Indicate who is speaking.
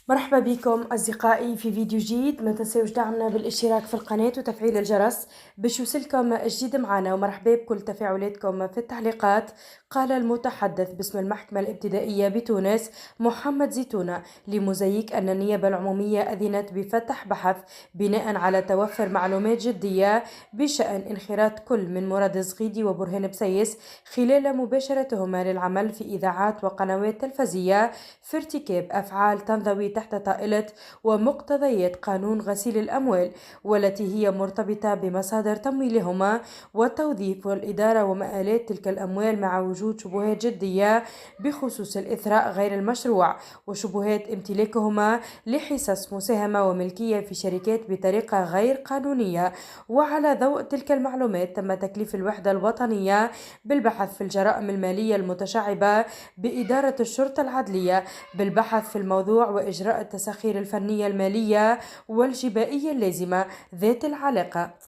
Speaker 1: مرحبا بكم أصدقائي في فيديو جديد. ما تنسوش دعمنا بالاشتراك في القناة وتفعيل الجرس باش يوصلكم جديد معنا، ومرحبا بكل تفاعلاتكم في التعليقات. قال المتحدث باسم المحكمة الابتدائية بتونس محمد زيتونة لموزايك أن النيابة العمومية أذنت بفتح بحث بناء على توفر معلومات جدية بشأن انخراط كل من مراد زغيدي وبرهان بسيس خلال مباشرتهما للعمل في إذاعات وقنوات تلفزية في ارتكاب أفعال تنضوي تحت طائلة ومقتضيات قانون غسيل الأموال، والتي هي مرتبطة بمصادر تمويلهما والتوظيف والإدارة ومآلات تلك الأموال، مع وجود شبهات جدية بخصوص الإثراء غير المشروع وشبهات امتلاكهما لحصص مساهمة وملكية في شركات بطريقة غير قانونية. وعلى ضوء تلك المعلومات تم تكليف الوحدة الوطنية بالبحث في الجرائم المالية المتشعبة بإدارة الشرطة العدلية بالبحث في الموضوع وإجراء التساخير الفنية المالية والجبائية اللازمة ذات العلاقة.